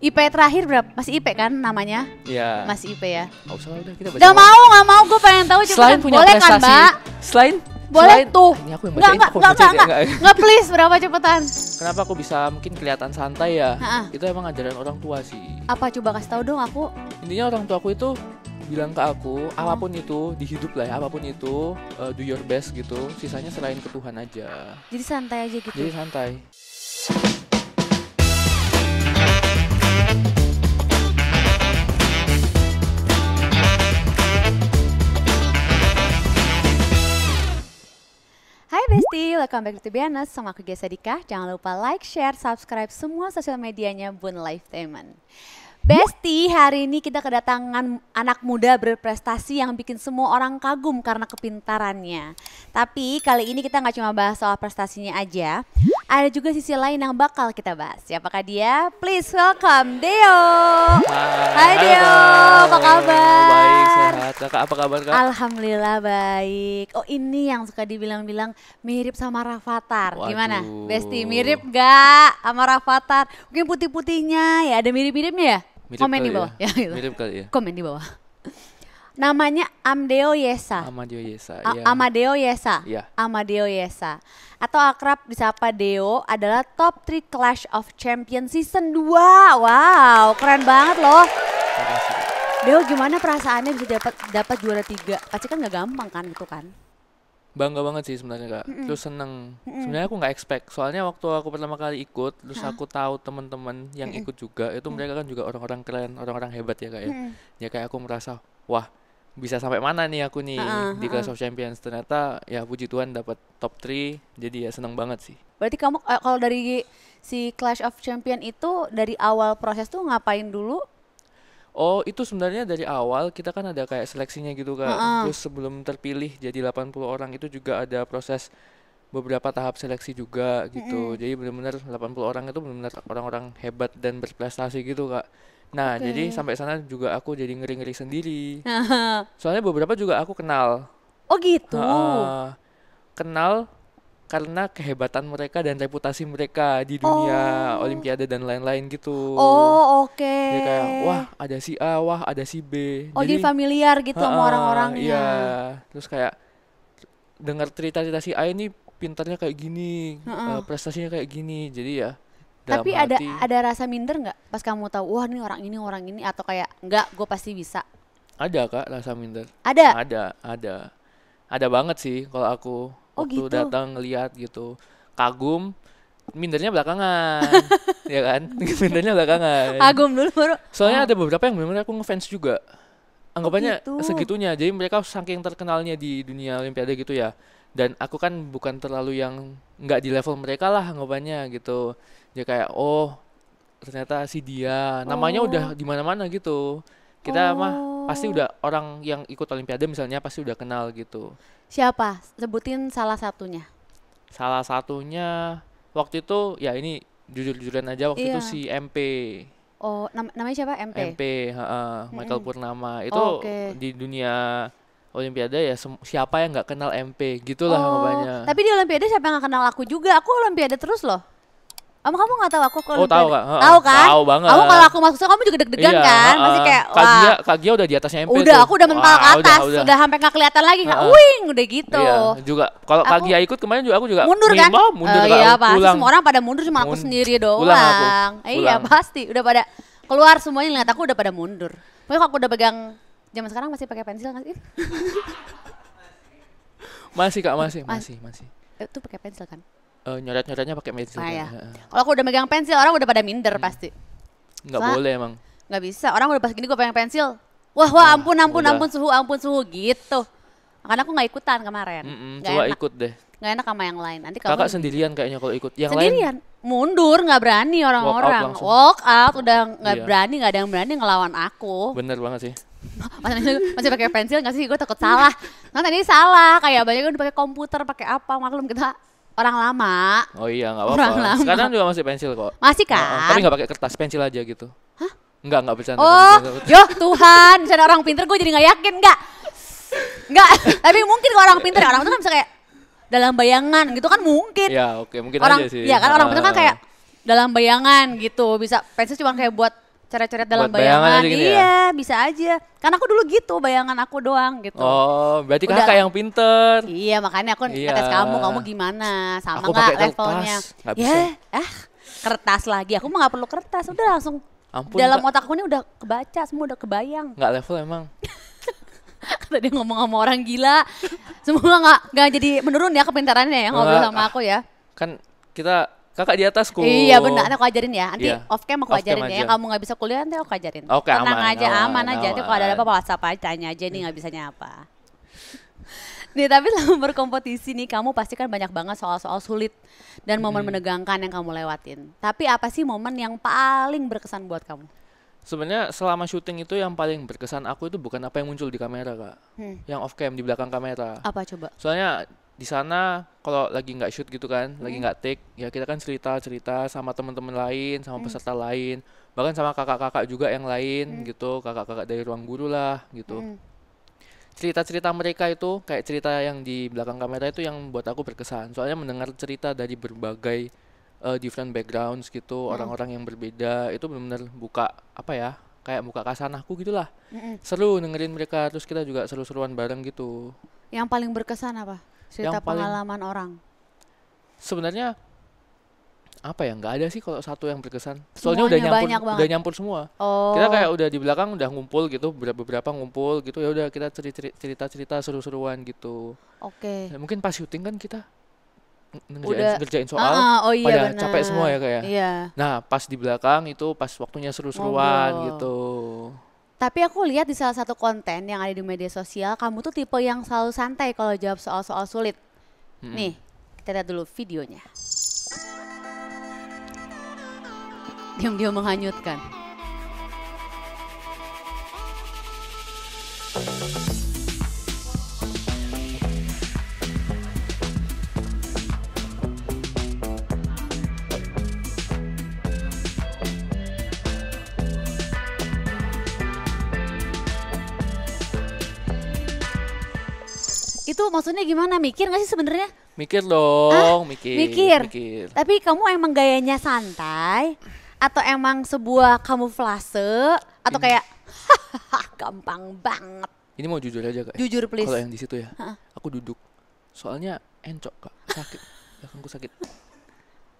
IP terakhir berapa? Masih IP kan namanya? Iya. Masih IP ya. Nggak usah lah, udah kita baca. Gak mau, gue pengen tahu Selain cepetan. punya Boleh kan, prestasi, Mbak? Selain Tuh. Ini aku yang bacain, aku bacain ya, Enggak please, berapa cepetan? Kenapa aku bisa mungkin kelihatan santai ya? Ha-ha. Itu emang ajaran orang tua sih. Apa coba kasih tahu dong aku? Intinya orang tua aku itu bilang ke aku, apapun itu di hidup lah ya, apapun itu do your best gitu. Sisanya serahin ke Tuhan aja. Jadi santai aja gitu. Jadi santai. Hai Besti, welcome back to Bianas sama aku Gesa Dika. Jangan lupa like, share, subscribe semua sosial medianya Bun Lifetainment. Besti, hari ini kita kedatangan anak muda berprestasi yang bikin semua orang kagum karena kepintarannya. Tapi kali ini kita nggak cuma bahas soal prestasinya aja, ada juga sisi lain yang bakal kita bahas. Siapakah dia? Please welcome Deo. Hai Deo, apa kabar? Baik, sehat. Kakak apa kabar Kak? Alhamdulillah baik. Oh ini yang suka dibilang-bilang mirip sama Rafathar. Gimana? Waduh. Besti mirip gak sama Rafathar? Mungkin putih-putihnya ya, ada mirip-miripnya ya? Mirip Komen kali di bawah. ya. Ya, gitu. Mirip kali ya. Komen di bawah. Namanya Amdeo Yesa. Amadeo Yesa. Amadeo Yesa. Iya. Amadeo Yesa. Atau akrab disapa Deo adalah top 3 Clash of Champions season 2. Wow, keren banget loh. Makasih. Deo gimana perasaannya bisa dapat juara 3? Pasti kan nggak gampang kan gitu kan? Bangga banget sih sebenarnya Kak. Terus seneng. Sebenarnya aku nggak expect. Soalnya waktu aku pertama kali ikut, terus aku tahu teman-teman yang ikut juga, itu mereka kan juga orang-orang keren, orang-orang hebat ya Kak ya. Ya kayak aku merasa, wah bisa sampai mana nih aku nih di Clash of Champions. Ternyata ya puji Tuhan dapat top 3, jadi ya seneng banget sih. Berarti kamu kalau dari si Clash of Champion itu dari awal proses tuh ngapain dulu? Oh itu sebenarnya dari awal kita kan ada kayak seleksinya gitu Kak. Terus sebelum terpilih jadi 80 orang itu juga ada proses beberapa tahap seleksi juga gitu. Jadi benar-benar 80 orang itu benar-benar orang-orang hebat dan berprestasi gitu Kak. Nah jadi sampai sana juga aku jadi ngeri-ngeri sendiri. Soalnya beberapa juga aku kenal. Oh gitu. Kenal karena kehebatan mereka dan reputasi mereka di dunia Olimpiade dan lain-lain gitu. Oh oke. Dia kayak wah ada si A, wah ada si B. Oh jadi familiar gitu sama orang-orangnya. Iya, terus kayak dengar cerita-cerita si A ini pintarnya kayak gini, prestasinya kayak gini. Jadi ya dalam Tapi hati, ada rasa minder nggak pas kamu tahu wah ini orang ini atau kayak enggak gue pasti bisa. ada Kak rasa minder. Ada. Ada banget sih kalau aku waktu gitu. datang ngeliat gitu. Kagum, mindernya belakangan. Ya kan? Mindernya belakangan. Kagum dulu baru. Soalnya ada beberapa yang benar-benar aku ngefans juga. Anggapannya gitu. segitunya. Jadi mereka saking terkenalnya di dunia Olimpiade gitu ya. Dan aku kan bukan terlalu yang nggak di level mereka lah anggapannya gitu. Dia kayak oh ternyata si dia namanya udah di mana-mana gitu. Kita mah pasti udah orang yang ikut Olimpiade misalnya pasti udah kenal gitu. Siapa? Sebutin salah satunya. Salah satunya waktu itu ya ini jujur-jujuran aja waktu itu si MP. Oh, namanya siapa? MP. Michael Purnama itu di dunia Olimpiade ya siapa yang nggak kenal MP gitulah anggapannya. Tapi di Olimpiade siapa yang nggak kenal aku juga? Aku Olimpiade terus loh. Kamu nggak tahu aku kalau tahu Kak. Tahu kan? Tahu banget. Kamu kalau aku masuk kamu juga deg-degan kan? Masih kayak wah. Kak Gia udah di atasnya MP Udah, tuh. aku udah mental ke atas, udah sampai nggak kelihatan lagi, wing udah gitu. Iya, juga kalau Kak Gia ikut kemarin juga aku juga mundur kan? Mundur iya pasti semua orang pada mundur cuma aku sendiri doang. Iya pasti, udah pada keluar semuanya lihat aku udah pada mundur. Pokoknya kalau aku udah pegang zaman sekarang masih pakai pensil nggak sih? Masih Kak, masih. Itu pakai pensil kan? Nyoret-nyoretnya pakai pensil. Ya. Kalau aku udah megang pensil orang udah pada minder pasti. Nggak boleh emang. Nggak bisa, orang udah pas gini gue pegang pensil. Wah ampun suhu gitu. Makanya aku nggak ikutan kemarin. Coba ikut deh. Nggak enak sama yang lain. Nanti kalau Kakak sendirian kayaknya kalau ikut. Yang sendirian. lain Mundur nggak berani orang-orang. Walk out udah nggak berani, nggak ada yang berani ngelawan aku. Bener banget sih. masih pakai pensil nggak sih? Gue takut salah. Nah tadi salah, kayak banyak udah pakai komputer, pakai apa? Maklum kita orang lama. Oh iya nggak apa-apa. Sekarang juga masih pensil kok. Masih kan? Tapi nggak pakai kertas, pensil aja gitu. Hah? Nggak bercanda. Oh, yo Tuhan, misalnya orang pinter gue jadi nggak yakin nggak. Tapi mungkin kalau orang pinter kan bisa kayak dalam bayangan gitu kan mungkin. Ya oke, mungkin orang, aja sih. Iya kan orang pinter kan kayak dalam bayangan gitu, bisa pensil cuma kayak buat coret-coret dalam Buat bayangan bayangan. aja gitu Iya, bisa aja. Karena aku dulu gitu, bayangan aku doang gitu. Oh, berarti Udah. kakak yang pinter. Iya, makanya aku Iya. ngetes kamu gimana? Sama Aku nggak pakai levelnya? kertas, nggak bisa. Ya, kertas lagi. Aku mah nggak perlu kertas, udah langsung Ampun, dalam Kak. otakku ini udah kebaca, semua udah kebayang. Nggak level emang. Tadi ngomong sama orang gila, semua nggak jadi menurun ya kepintarannya ya ngobrol Nggak. sama aku ya. Kan kita kakak di atasku. Iya benar, nanti aku ajarin ya. Nanti Iya. off cam aku Off cam ajarin ya. aja. Yang kamu nggak bisa kuliah nanti aku ajarin. Oke, Tenang aman, aja, aman aja. Nanti kalau ada aman. apa-apa WhatsApp aja, tanya aja nih nggak bisanya apa. Nih tapi selama berkompetisi nih kamu pasti kan banyak banget soal-soal sulit dan momen menegangkan yang kamu lewatin. Tapi apa sih momen yang paling berkesan buat kamu? Sebenarnya selama syuting itu yang paling berkesan aku itu bukan apa yang muncul di kamera, Kak. Yang off cam di belakang kamera. Apa coba? Soalnya di sana kalau lagi nggak shoot gitu kan, lagi nggak take, ya kita kan cerita-cerita sama teman-teman lain, sama peserta lain, bahkan sama kakak-kakak juga yang lain gitu, kakak-kakak dari ruang guru lah gitu. Cerita-cerita mereka itu kayak cerita yang di belakang kamera itu yang buat aku berkesan. Soalnya mendengar cerita dari berbagai different backgrounds gitu, orang-orang yang berbeda, itu benar-benar buka apa ya, kayak buka kasanahku gitulah. Seru dengerin mereka, terus kita juga seru-seruan bareng gitu. Yang paling berkesan apa? Cerita Yang paling- pengalaman orang. Sebenarnya apa ya, nggak ada sih kalau satu yang berkesan. Soalnya udah Semuanya nyampur, banyak banget. udah nyampur semua. Oh. Kita kayak udah di belakang udah ngumpul gitu, beberapa ngumpul gitu, ya udah kita cerita-cerita seru-seruan gitu. Oke. Ya, mungkin pas syuting kan kita Udah. ngerjain soal, Oh iya pada benar. capek semua ya kayak. Iya. Nah, pas di belakang itu pas waktunya seru-seruan Ngobrol. gitu. Tapi aku lihat di salah satu konten yang ada di media sosial, kamu tuh tipe yang selalu santai kalau jawab soal-soal sulit. Nih, kita lihat dulu videonya. Diam-diam menghanyutkan. Itu maksudnya gimana? Mikir gak sih sebenarnya? Mikir dong, Mikir. mikir. Tapi kamu emang gayanya santai atau emang sebuah kamuflase atau kayak gampang banget. Ini mau jujur aja Kak. Jujur please. Kalau yang di situ ya, aku duduk. Soalnya encok Kak, sakit. Belakangku sakit.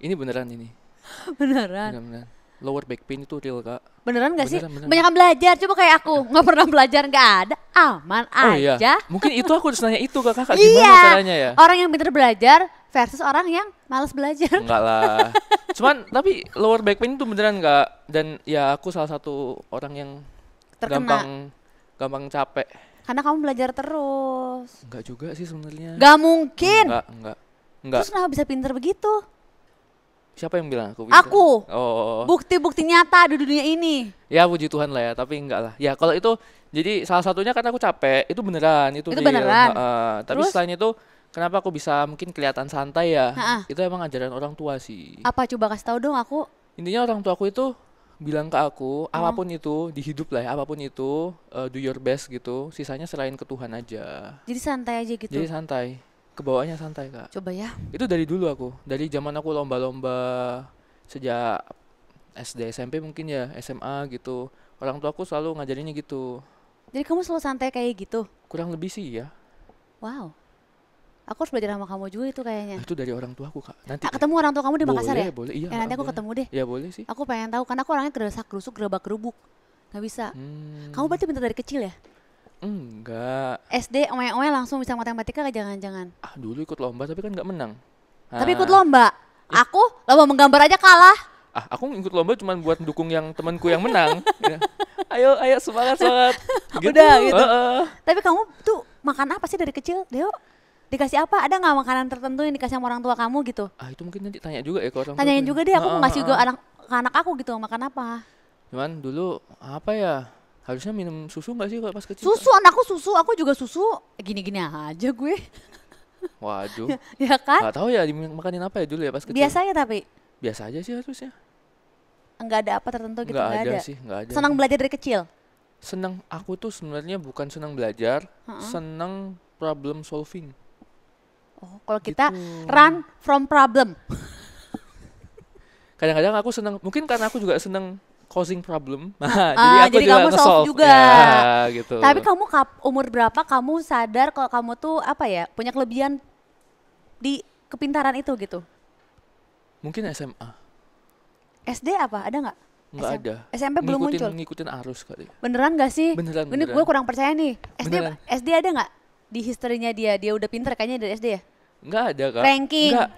Ini beneran ini. Beneran. Beneran. Lower back pain itu real Kak. Beneran gak sih? Beneran. Banyak belajar, coba kayak aku nggak pernah belajar, nggak ada, aman Oh iya. aja. Mungkin itu aku harus nanya itu ke Kakak gimana Iya, caranya ya? orang yang pintar belajar versus orang yang malas belajar. Enggak lah. Cuman tapi lower back pain itu beneran Kak. Dan ya aku salah satu orang yang Terkena. gampang capek. Karena kamu belajar terus. Enggak juga sih sebenarnya. Gak mungkin. Enggak. Terus kenapa bisa pintar begitu? Siapa yang bilang aku pintar? Aku. Oh. Bukti-bukti nyata di dunia ini. Ya puji Tuhan lah ya, tapi enggak lah. Ya kalau itu jadi salah satunya karena aku capek, itu beneran, itu Itu real. beneran. Tapi Terus? selain itu kenapa aku bisa mungkin kelihatan santai ya? Ha-ha. Itu emang ajaran orang tua sih. Apa coba kasih tahu dong aku? Intinya orang tua aku itu bilang ke aku, apapun itu di hidup lah ya, apapun itu do your best gitu. Sisanya serahin ke Tuhan aja. Jadi santai aja gitu. Jadi santai. Kebawanya santai, Kak. Coba ya. Itu dari dulu aku. Dari zaman aku lomba-lomba sejak SD, SMP mungkin ya, SMA gitu. Orang tua aku selalu ngajarinnya gitu. Jadi kamu selalu santai kayak gitu. Kurang lebih sih ya. Wow. Aku harus belajar sama kamu juga itu kayaknya. Itu dari orang tua aku, Kak. Nanti Ketemu orang tua kamu di Makassar ya? boleh, iya. Ya nanti aku boleh. ketemu deh. Ya boleh sih. Aku pengen tahu karena aku orangnya gerasa-gerusuk, gerabak-gerubuk. Gak bisa. Kamu berarti pintar dari kecil ya? Enggak. SD oe-oe langsung bisa matematika gak jangan-jangan? Dulu ikut lomba tapi kan nggak menang. Tapi ikut lomba. Aku lomba menggambar aja kalah. Aku ikut lomba cuma buat dukung yang temanku yang menang. Ya. Ayo semangat. Udah, gitu. Heeh. Tapi kamu tuh makan apa sih dari kecil, Deo? Dikasih apa? Ada nggak makanan tertentu yang dikasih sama orang tua kamu gitu? Itu mungkin nanti tanya juga ya ke orang Tanyain tua. juga deh, aku mau ngasih juga ke anak aku gitu, makan apa? Cuman dulu apa ya? Harusnya minum susu nggak sih kalau pas kecil? Susu, anakku susu, aku juga susu. Gini-gini aja gue. Waduh. Ya kan? Nggak tahu ya dimakanin apa ya dulu ya pas kecil. Biasanya tapi Biasa aja sih harusnya. enggak ada apa tertentu gitu, Nggak enggak ada ada. sih, nggak ada. Senang belajar dari kecil. Senang aku tuh sebenarnya bukan senang belajar, senang problem solving. Oh, kalau kita Gitu. run from problem. Kadang-kadang aku senang, mungkin karena aku juga senang causing problem. Jadi aku jadi juga kamu solve nge-solve juga. ya gitu. Tapi kamu solve gitu. juga. Ya gitu. Tapi kamu umur berapa kamu sadar kalau kamu tuh apa ya, punya kelebihan di kepintaran itu gitu? Mungkin SMA. SD apa? Ada nggak? Nggak ada. SMP belum muncul. Ngikutin arus kali. Beneran gak sih? Beneran, Ini beneran. gue kurang percaya nih. Beneran. SD ada nggak di historinya dia? Dia udah pinter kayaknya dari SD ya? Nggak ada kak. Ranking. Nggak.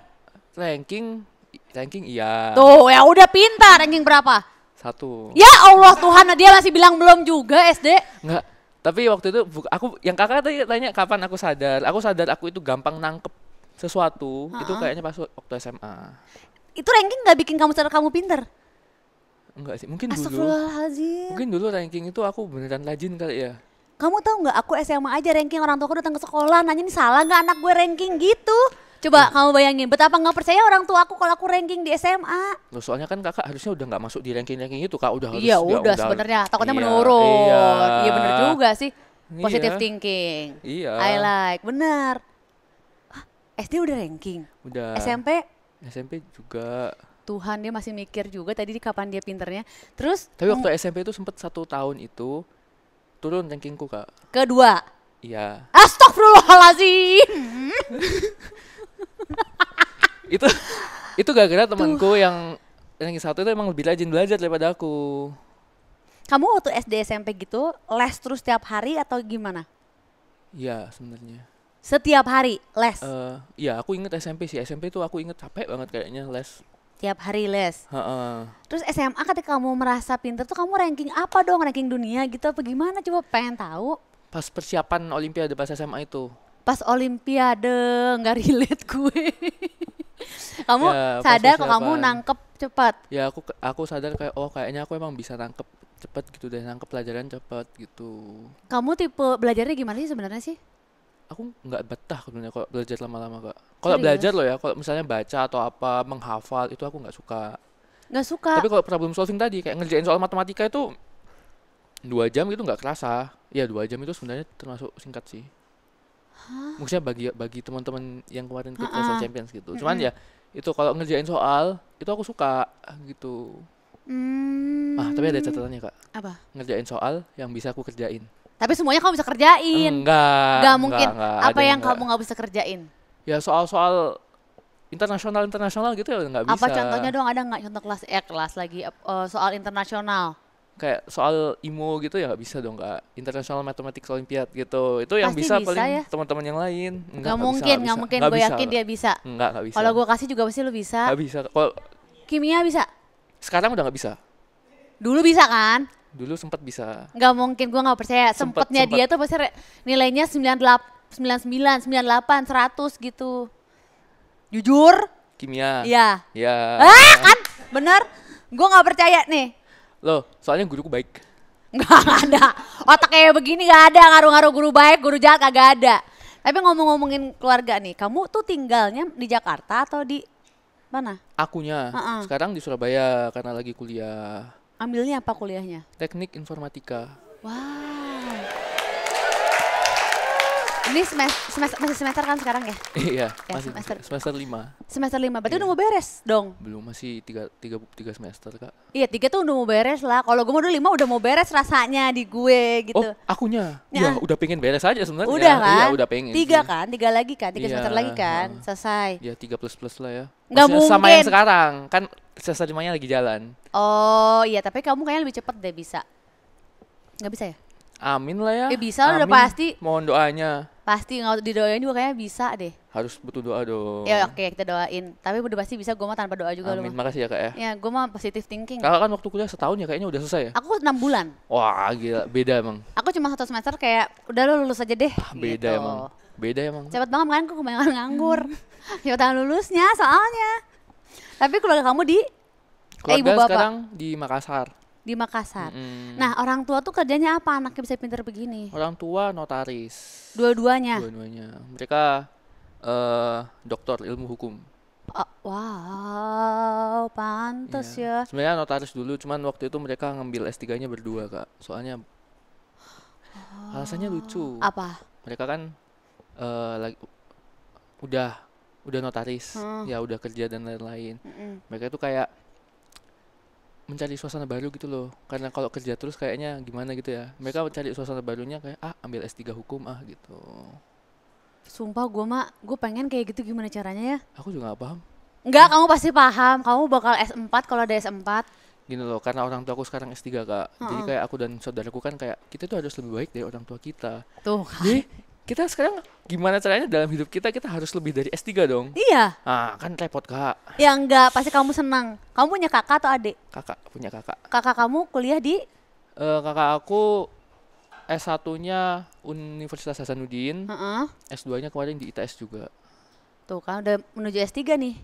Ranking iya. Tuh ya udah pintar. Ranking berapa? 1. Ya Allah Tuhan, dia masih bilang belum juga SD. Nggak. Tapi waktu itu aku yang kakak tadi tanya kapan aku sadar. Aku sadar aku itu gampang nangkep sesuatu. Itu kayaknya pas waktu SMA. Itu ranking nggak bikin kamu sadar kamu pinter? Enggak sih, mungkin dulu. Astagfirullahaladzim. Mungkin dulu ranking itu aku beneran rajin kali ya. Kamu tahu nggak, aku SMA aja ranking, orang tua aku datang ke sekolah nanya nih salah nggak anak gue ranking gitu. Coba kamu bayangin betapa nggak percaya orang tua aku kalau aku ranking di SMA. Loh, soalnya kan kakak harusnya udah nggak masuk di ranking-ranking itu kak, udah harus. Iya udah sebenarnya takutnya iya, menurun. Iya, Iya bener juga sih. Positive iya, thinking. Iya. I like, bener. Hah, SD udah ranking. Udah. SMP juga. Tuhan, dia masih mikir juga tadi di kapan dia pinternya. Terus Tapi waktu SMP itu sempet 1 tahun itu turun rankingku kak. kedua. Iya. Astagfirullahaladzim. itu gara-gara temanku yang ranking 1 itu emang lebih rajin belajar daripada aku. Kamu waktu SD SMP gitu les terus setiap hari atau gimana? Iya sebenarnya. Setiap hari les? Iya aku inget SMP sih. SMP tuh aku inget capek banget kayaknya les. Tiap hari les? Heeh. Terus SMA ketika kamu merasa pinter tuh kamu ranking apa dong? Ranking dunia gitu apa gimana? Coba pengen tahu. Pas persiapan Olimpiade pas SMA itu. Pas Olimpiade, nggak relate gue. Kamu Ya, pas sadar kalau kamu persiapan. nangkep cepat? Ya aku sadar kayak kayaknya aku emang bisa nangkep cepet gitu deh, nangkep pelajaran cepet gitu. Kamu tipe belajarnya gimana sih sebenarnya sih? Aku nggak betah sebenarnya kalau belajar lama-lama kak. Kalau Serius? belajar loh ya, kalau misalnya baca atau apa menghafal itu aku nggak suka. Nggak suka? Tapi kalau problem solving tadi kayak ngerjain soal matematika itu 2 jam itu nggak kerasa. Ya 2 jam itu sebenarnya termasuk singkat sih. Maksudnya bagi teman-teman yang kemarin ikut level champions gitu. Cuman ya itu kalau ngerjain soal itu aku suka gitu. Tapi ada catatannya kak. Apa? Ngerjain soal yang bisa aku kerjain. Tapi semuanya kamu bisa kerjain? Nggak mungkin. Enggak, Apa ada yang enggak. kamu nggak bisa kerjain? Ya soal-soal internasional gitu ya nggak bisa. Apa contohnya dong, ada nggak contoh kelas lagi soal internasional? Kayak soal IMO gitu ya nggak bisa dong kak. International Mathematics Olympiad gitu. Itu yang Pasti bisa bisa paling ya? teman-teman yang lain. Nggak mungkin. Nggak Gue bisa, yakin Kak. dia bisa. Nggak bisa. Kalau gue kasih juga pasti lu bisa. Nggak bisa. Kalau Kimia bisa? sekarang udah nggak bisa. Dulu bisa kan? Dulu sempat bisa. Nggak mungkin, gue nggak percaya. Sempet. Sempetnya dia tuh pasti nilainya 98, 99, 98, 100 gitu. Jujur? Kimia. Iya. Ya. Kan? Bener? Gue nggak percaya nih. Loh, soalnya guruku baik. Nggak ada. Otak kayak begini nggak ada. Ngaruh-ngaruh guru baik, guru jahat kagak ada. Tapi ngomong-ngomongin keluarga nih, kamu tuh tinggalnya di Jakarta atau di mana? Akunya sekarang di Surabaya karena lagi kuliah. Ambilnya apa kuliahnya? Teknik informatika. Wow. Ini masih semester kan sekarang ya? Iya, Ya, masih semester 5. Semester 5, berarti Iya. udah mau beres dong? Belum, masih tiga semester kak. Iya, 3 tuh udah mau beres lah. Kalau gue mau dulu 5 udah mau beres rasanya di gue gitu. Oh, akunya. Ya. Ya, udah pengen beres aja sebenarnya. Udah kan? Iya, udah pengen. 3 sih. kan? 3 lagi kan? 3 Iya, semester lagi kan? Selesai. Ya 3 plus lah ya. Nggak Maksudnya sama yang mungkin. sekarang kan semester 5-nya lagi jalan. Oh iya, tapi kamu kayaknya lebih cepet deh bisa. Nggak bisa ya? Amin lah ya. Bisa udah Amin. pasti. Mohon doanya. Pasti nggak didoain juga kayaknya bisa deh. Harus butuh doa dong. Ya oke, kita doain. Tapi udah pasti bisa, gue mah tanpa doa juga Amin, lu mah. makasih ya kak ya. Ya, gue mah positive thinking. Kakak kan waktu kuliah setahun ya kayaknya udah selesai ya. Aku 6 bulan. Wah gila, beda emang. Aku cuma 1 semester kayak udah lu lulus aja deh. Beda gitu. emang. Beda emang. Cepet banget kan, aku kebanyakan nganggur. Cepetan lulusnya soalnya. Tapi keluarga kamu di Keluarga ibu bapak sekarang di Makassar. di Makassar. Mm-mm. Nah, orang tua tuh kerjanya apa anaknya bisa pinter begini? Orang tua notaris. Dua-duanya. Dua-duanya. Mereka doktor ilmu hukum. Oh, wow, pantes ya. Iya. Sebenarnya notaris dulu, cuman waktu itu mereka ngambil S3-nya berdua, Kak. Soalnya alasannya lucu. Apa? Mereka kan lagi udah notaris, ya udah kerja dan lain-lain. Mereka itu kayak mencari suasana baru gitu loh. Karena kalau kerja terus kayaknya gimana gitu ya. Mereka mencari suasana barunya kayak ambil S3 hukum gitu. Sumpah gue pengen kayak gitu, gimana caranya ya? Aku juga gak paham. Enggak, kamu pasti paham. Kamu bakal S4 kalau ada S4. Gini loh, karena orang tua aku sekarang S3 Kak. Jadi kayak aku dan saudaraku kan kayak kita tuh harus lebih baik dari orang tua kita. Tuh kan. Jadi kita sekarang gimana caranya dalam hidup kita harus lebih dari S3 dong. Iya. Kan repot Kak. Ya enggak, pasti kamu senang. Kamu punya kakak atau adik? Kakak, punya kakak. Kakak kamu kuliah di? Kakak aku S1-nya Universitas Hasanuddin, S2-nya kemarin di ITS juga. Tuh kan udah menuju S3 nih.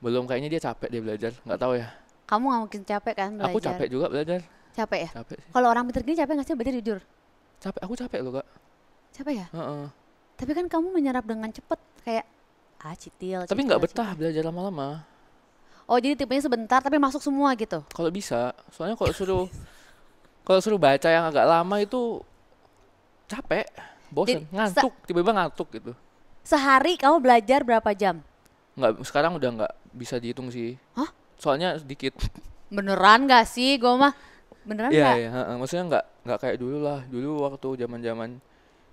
Belum, kayaknya dia capek dia belajar, nggak tahu ya. Kamu nggak mungkin capek kan belajar? Aku capek juga belajar. Capek ya? Capek sih. Kalau orang pintar gini capek nggak sih belajar, jujur? Capek, aku capek loh Kak. Capek ya? Heeh. Tapi kan kamu menyerap dengan cepet, kayak citil. Tapi nggak betah belajar lama-lama. Oh jadi tipenya sebentar tapi masuk semua gitu? Kalau bisa, soalnya kalau suruh baca yang agak lama itu capek, bosan, ngantuk, tiba-tiba ngantuk gitu. Sehari kamu belajar berapa jam? Nggak, sekarang udah nggak bisa dihitung sih. Hah? Soalnya sedikit. Beneran nggak sih? Gue mah beneran nggak? Iya, maksudnya nggak kayak dulu lah. Dulu waktu zaman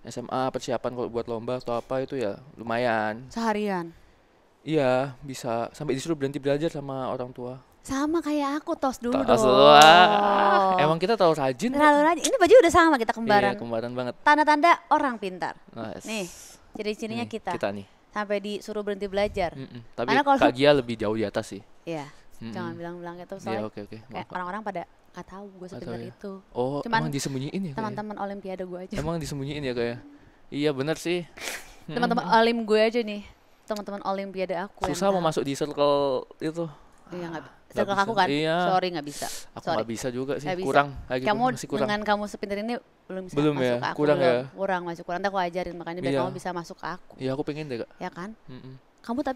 SMA persiapan kalau buat lomba atau apa itu ya lumayan. Seharian? Iya, bisa sampai disuruh berhenti belajar sama orang tua. Sama kayak aku, tos dulu Tos dong. Emang kita terlalu rajin. Terlalu rajin. Ini baju udah sama, kita kembaran. Iya, kembaran banget. Tanda-tanda orang pintar. Nice. Nih, ciri-cirinya kita. Kita nih. Sampai disuruh berhenti belajar. Tapi Kak Gia lebih jauh di atas sih. Iya. Jangan bilang-bilang gitu, Iya, soalnya oke. kayak orang-orang pada nggak tahu gue sepintar itu. Oh, Cuman emang disembunyiin ya? teman-teman olimpiade gue aja. Emang disembunyiin ya kayak? Iya benar sih. Teman-teman olim gue aja nih. Teman-teman olimpiade aku. Susah mau masuk di circle itu. Iya nggak. Circle aku kan. Iya. Sorry nggak bisa. Aku nggak bisa juga sih. Gak bisa. Kurang. Kamu masih kurang. dengan kamu sepintar ini belum bisa Belum masuk ya? ke aku. Kurang belum. ya? Kurang, masih kurang. Nanti aku ajarin makanya biar kamu bisa masuk ke aku. Iya aku pengen deh Kak. Ya kan? Kamu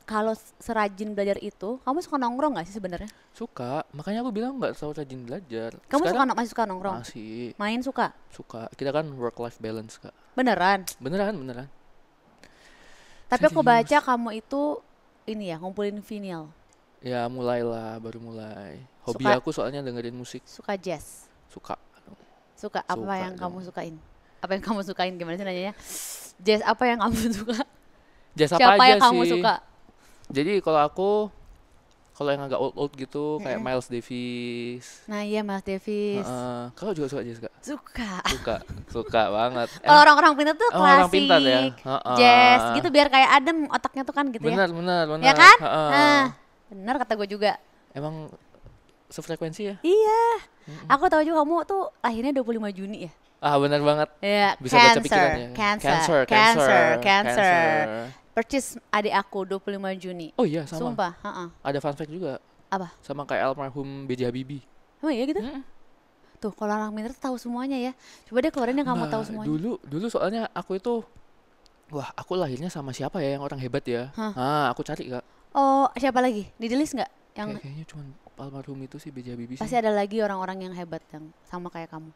kalau serajin belajar itu, kamu suka nongkrong nggak sih sebenarnya? Suka, makanya aku bilang nggak terlalu rajin belajar. Kamu masih suka nongkrong? Masih. Main suka? Suka. Kita kan work life balance Kak. Beneran? Beneran. Tapi aku baca kamu itu ini ya, ngumpulin vinyl. Ya mulailah, baru mulai. Hobi aku soalnya dengerin musik. Suka jazz? Suka. Apa yang kamu sukain? Apa yang kamu sukain, gimana sih nanyanya? Jazz apa yang kamu suka? Jazz apa Siapa aja yang kamu sih? suka? Jadi kalau yang agak old gitu kayak Miles Davis. Nah iya, Miles Davis. Kau juga suka jazz Kak? Suka banget. Kalau orang-orang pintar tuh klasik, orang pintar ya? Jazz gitu biar kayak adem otaknya tuh kan gitu benar, ya. Benar. Ya kan? Benar kata gue juga. Emang sefrekuensi ya? Iya. Aku tahu juga kamu tuh lahirnya 25 Juni ya. Benar banget. Ya, bisa baca pikirannya. Cancer. Percis adik aku 25 Juni. Oh iya sama. Sumpah. Ada fun fact juga. Apa? Sama kayak almarhum B.J. Habibie. Oh iya gitu? Tuh kalau orang pintar tahu semuanya ya. Coba deh keluarin yang kamu tahu semuanya. Dulu soalnya aku itu, aku lahirnya sama siapa ya yang orang hebat ya? Aku cari Kak. Oh siapa lagi? Di list nggak? Kayaknya cuma almarhum itu sih B.J. Habibie. Pasti ada lagi orang-orang yang hebat yang sama kayak kamu.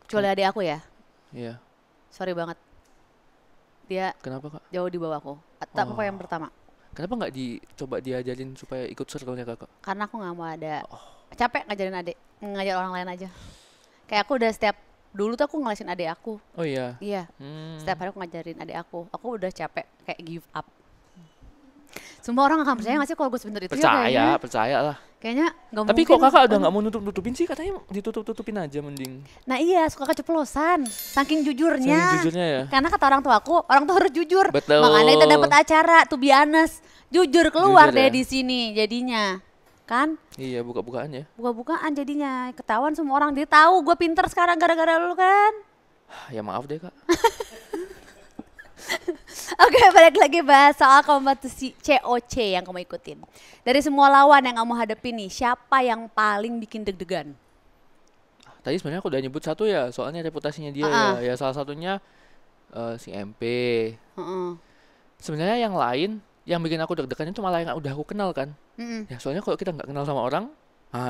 Kecuali adik aku ya. Iya. Sorry banget. Dia kenapa Kak? Jauh di bawahku. Atau apa yang pertama? Kenapa nggak dicoba diajarin supaya ikut circle-nya Kakak? Karena aku nggak mau ada. Capek ngajarin adik, ngajar orang lain aja. Kayak aku udah dulu tuh aku ngelesin adik aku. Oh iya? Iya. Setiap hari aku ngajarin adik aku. Aku udah capek kayak give up. Semua orang akan percaya nggak sih kalau gue sebentar itu? Percaya lah. Kayaknya nggak mungkin. Tapi kok Kakak udah nggak mau nutupin sih, katanya ditutup-tutupin aja mending. Nah iya, suka keceplosan. Saking jujurnya. Ya. Karena kata orang tua aku, orang tua harus jujur. Betul. Makanya kita dapat acara, to be honest. Jujur keluar deh di sini jadinya. Kan? Iya, buka-bukaan ya. Buka-bukaan jadinya. Ketahuan semua orang. Dia tahu gue pinter sekarang gara-gara lu kan. Ya maaf deh Kak. Oke, balik lagi bahas soal kompetisi COC yang kamu ikutin. Dari semua lawan yang kamu hadapi nih, siapa yang paling bikin deg-degan? Tadi sebenarnya aku udah nyebut satu ya, soalnya reputasinya dia ya salah satunya si MP. Sebenarnya yang lain yang bikin aku deg-degan itu malah yang udah aku kenal kan. Ya soalnya kalau kita nggak kenal sama orang,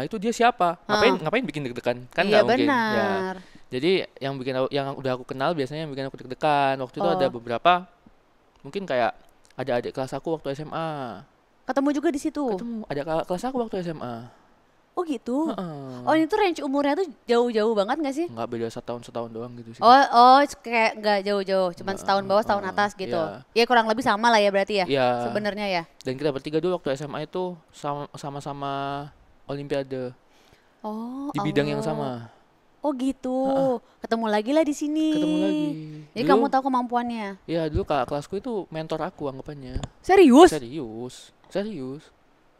itu dia siapa? Ngapain bikin deg-degan? Kan nggak mungkin. Benar. Ya. Jadi yang udah aku kenal biasanya yang bikin aku deg-degan. Waktu itu ada beberapa, mungkin kayak ada adik kelas aku waktu SMA. Ketemu juga di situ. Ketemu ada kelas aku waktu SMA. Oh gitu. Heeh. Oh ini tuh range umurnya tuh jauh-jauh banget gak sih? Nggak beda setahun doang gitu sih. Oh kayak nggak jauh-jauh, cuman Nggak, setahun bawah, setahun atas gitu. iya. Ya kurang lebih sama lah ya berarti ya. Iya. Sebenarnya ya. Dan kita bertiga dulu waktu SMA itu sama-sama Olimpiade Oh, di bidang yang Allah. sama. Oh gitu. Ketemu lagi lah di sini. Ketemu lagi. Jadi Dulu, kamu tahu kemampuannya. ya dulu kakak kelasku itu mentor aku anggapannya. Serius? Serius.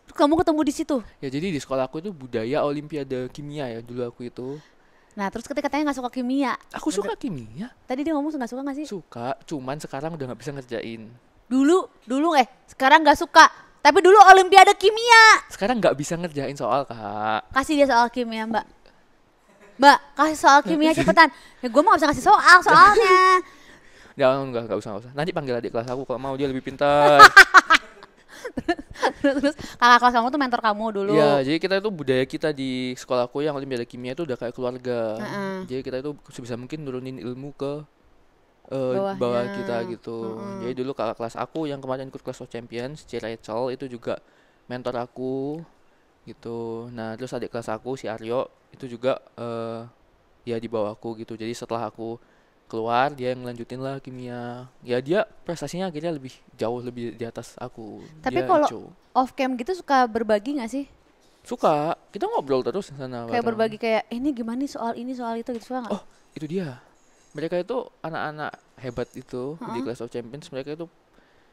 Terus kamu ketemu di situ. Ya jadi di sekolah aku itu budaya Olimpiade kimia ya dulu aku itu. Nah, terus ketika katanya nggak suka kimia. Aku suka kimia. Tadi dia ngomong nggak suka nggak sih? Suka, cuman sekarang udah nggak bisa ngerjain. Dulu sekarang nggak suka. Tapi dulu Olimpiade kimia. Sekarang nggak bisa ngerjain soal, Kak. Kasih dia soal kimia, Mbak. Mbak, kasih soal kimia cepetan. Ya gue mau nggak bisa kasih soalnya. Nggak usah. Nanti panggil adik kelas aku kalau mau, dia lebih pintar. Terus kakak kelas kamu tuh mentor kamu dulu. Iya, jadi kita itu budaya kita di sekolahku yang Olimpiade kimia itu udah kayak keluarga. Jadi kita itu sebisa mungkin nurunin ilmu ke bawah kita gitu. Jadi dulu kakak kelas aku yang kemarin ikut Clash of Champions, si Rachel itu juga mentor aku gitu. Nah terus adik kelas aku si Aryo itu juga ya di bawahku gitu. Jadi setelah aku keluar dia yang ngelanjutin lah kimia. Ya dia prestasinya akhirnya jauh lebih di atas aku. Tapi Dia kalau ico. off cam gitu suka berbagi nggak sih? Suka, kita ngobrol terus di sana. Kayak bareng. berbagi kayak ini gimana nih soal ini soal itu gitu suka nggak? Oh, itu dia. Mereka itu anak-anak hebat itu di Clash of Champions, mereka itu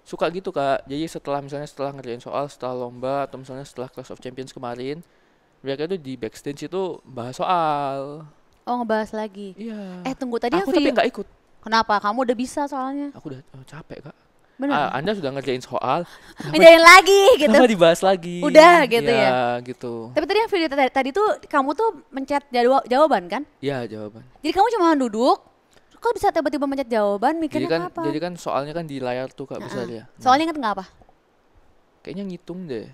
suka gitu, Kak. Jadi setelah ngerjain soal, setelah lomba atau misalnya setelah Clash of Champions kemarin, mereka itu di backstage itu bahas soal. Oh ngebahas lagi. Iya. Tunggu tadi Aku tapi nggak ikut. Kenapa? Kamu udah bisa soalnya. Aku udah capek, Kak. Benar. Anda sudah ngerjain soal, Ngejain lagi gitu. kenapa dibahas lagi? Udah gitu ya. Ya, gitu. Tapi tadi yang video tadi tuh kamu tuh mencet jawaban kan? Ya, jawaban. Jadi kamu cuma duduk, kok bisa tiba-tiba mencet jawaban mikirnya apa? Jadi kan soalnya kan di layar tuh, Kak, besar ya. Soalnya inget nggak apa? Kayaknya ngitung deh.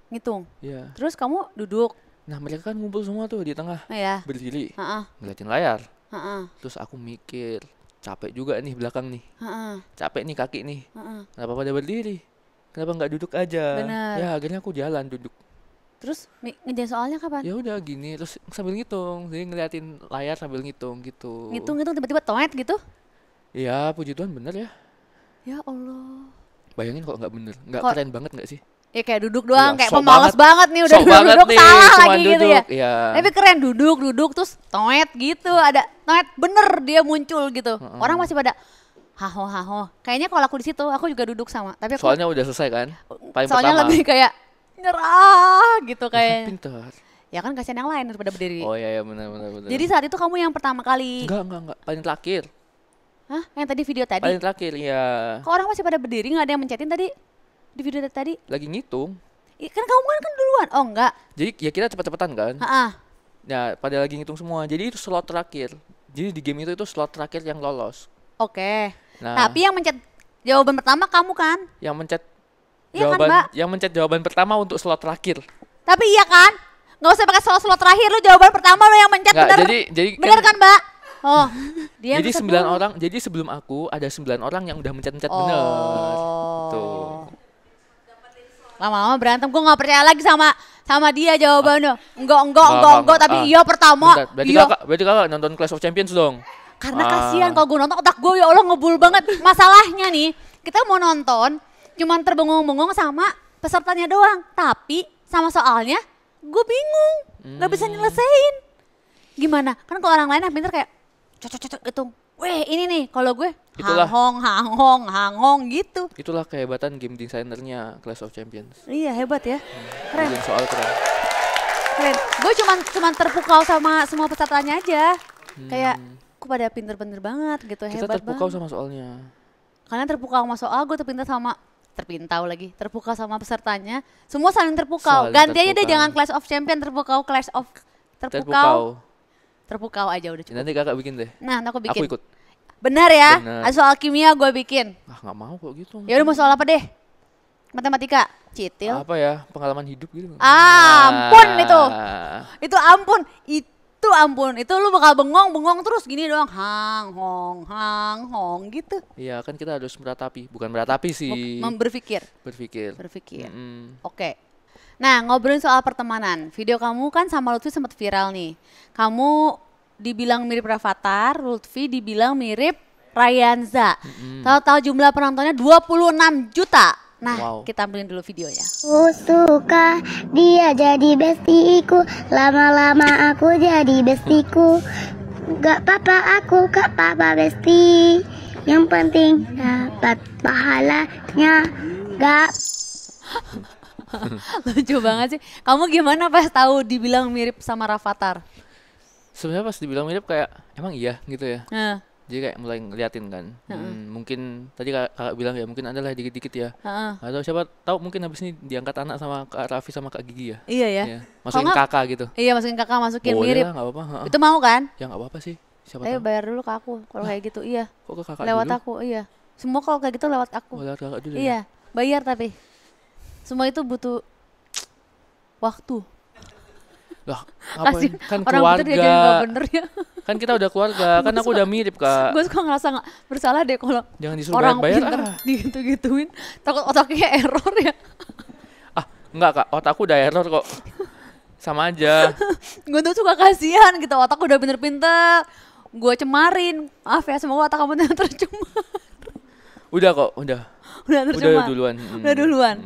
Ngitung. Iya. Terus kamu duduk. Nah, mereka kan ngumpul semua tuh di tengah, Ya. berdiri, Heeh. ngeliatin layar. Heeh. Terus aku mikir, capek juga nih belakang nih, Heeh. capek nih kaki nih. Heeh. Kenapa pada berdiri? Kenapa nggak duduk aja? Bener. Ya akhirnya aku jalan duduk. Terus ngejain soalnya kapan? Ya udah gini, terus sambil ngitung, jadi ngeliatin layar sambil ngitung gitu. Ngitung tiba-tiba toet gitu? Ya puji Tuhan bener ya. Ya Allah. Bayangin kalau nggak bener, nggak Kok- keren banget nggak sih? Ya kayak duduk doang, Iya, kayak sok pemalas banget nih udah sok banget duduk nih, salah cuman lagi gitu ya. duduk, iya. Tapi keren duduk terus toet gitu, ada toet bener dia muncul gitu. Orang masih pada haho. Kayaknya kalau aku di situ aku juga duduk sama, tapi aku Soalnya udah selesai kan? Paling soalnya pertama. lebih kayak nyerah gitu kayak. Pintar. Ya kan kasihan yang lain daripada berdiri. Oh iya benar. Jadi saat itu kamu yang pertama kali. Enggak, paling terakhir. Hah? Yang tadi video tadi? Paling terakhir ya. Kok orang masih pada berdiri nggak ada yang mencetin tadi di video tadi? Lagi ngitung. Kan kamu kan duluan. Oh enggak. Jadi ya kita cepet-cepetan kan. Heeh. Ya pada lagi ngitung semua. Jadi itu slot terakhir. Jadi di game itu slot terakhir yang lolos. Oke. Nah, Tapi yang mencet jawaban pertama kamu kan? yang mencet Iya kan, jawaban Mbak? yang mencet jawaban pertama untuk slot terakhir. Tapi iya kan? Nggak usah pakai slot terakhir, lu jawaban pertama lu yang mencet Nggak, bener. jadi Bener kan, Mbak? Oh, dia jadi yang 9 kedua. orang. Jadi sebelum aku ada 9 orang yang udah mencet-mencet bener. Tuh. Lama-lama berantem, gue nggak percaya lagi sama dia jawabannya. Enggak, Nggak. tapi iya pertama. Bentar, berarti Iya. kakak nonton Clash of Champions dong. Karena kasihan kalau gue nonton otak gue ya Allah ngebul banget. Masalahnya nih, kita mau nonton cuman terbengong-bengong sama pesertanya doang. Tapi sama soalnya gue bingung, nggak bisa nyelesain. Gimana? Kan kalau orang lain yang pintar kayak cocok hitung. Weh ini nih, kalau gue Itulah. hanghong gitu. Itulah kehebatan game desainernya Clash of Champions. Iya hebat ya, keren. Bikin soal keren. Gue cuman terpukau sama semua pesertanya aja. Kayak kok pada pinter-pinter banget gitu, Kita hebat terpukau banget. sama soalnya. Karena terpukau sama soal, gue terpukau sama pesertanya. Semua saling terpukau. Saling Ganti aja deh, terpukau. jangan Clash of Champion terpukau, Clash of terpukau. Terpukau aja udah cukup. Nanti kakak bikin deh. Nah, aku bikin. Aku ikut. Benar ya? Benar. Soal kimia gue bikin. Ah nggak mau kok gitu. Ya udah mau soal apa deh? Matematika, Citil. Apa ya, pengalaman hidup gitu. Ampun itu. Ah. Itu ampun. Itu lu bakal bengong terus gini doang. Hang hong gitu. Iya kan kita harus meratapi, bukan meratapi sih. Berpikir. Berpikir. Berpikir. Mm-mm. Oke. Nah, ngobrolin soal pertemanan. Video kamu kan sama Lutfi sempat viral nih. Kamu dibilang mirip Rafathar, Lutfi dibilang mirip Ryanza. Tahu-tahu jumlah penontonnya 26 juta. Nah, Wow. kita tampilin dulu videonya. Aku suka dia jadi bestiku, lama-lama aku jadi bestiku. Gak apa-apa aku gak apa-apa besti, yang penting dapat pahalanya. Gak. Lucu banget sih. Kamu gimana pas tahu dibilang mirip sama Rafathar? Sebenarnya pas dibilang mirip kayak emang iya gitu ya. Nah, Jadi kayak mulai ngeliatin kan. Mungkin tadi kakak bilang ya mungkin adalah dikit-dikit ya. Atau siapa tahu mungkin habis ini diangkat anak sama Kak Raffi sama Kak Gigi ya. iya ya. Ya, masukin nggak- kakak gitu. Iya, masukin kakak, masukin Boleh mirip. lah, nggak apa-apa. Ha-ha. Itu mau kan? Ya nggak apa-apa sih. Siapa Ayo tahu. bayar dulu ke aku kalau kayak gitu. Iya. Kok ke kakak Lewat dulu? aku, iya. Semua kalau kayak gitu lewat aku. Oh, lewat kakak dulu ya? Iya, bayar tapi. Semua itu butuh waktu. Lah, Kasih ngapain? Kan orang butuh diajarin gak keluarga. bener ya. Kan kita udah keluarga. Kan aku udah mirip, Kak. Gue suka ngerasa gak bersalah deh kalau Jangan disuruh orang bayar-bayar. pinter Ah. digitu-gituin. Takut otaknya error ya. Ah, enggak, Kak. Otakku udah error kok. Sama aja. Gue tuh suka kasihan gitu, otak udah pinter-pinter. Gue cemarin. Maaf ya, semoga otak kamu tidak tercemar. Udah kok, udah. Udah tercemar. Udah duluan. Udah duluan.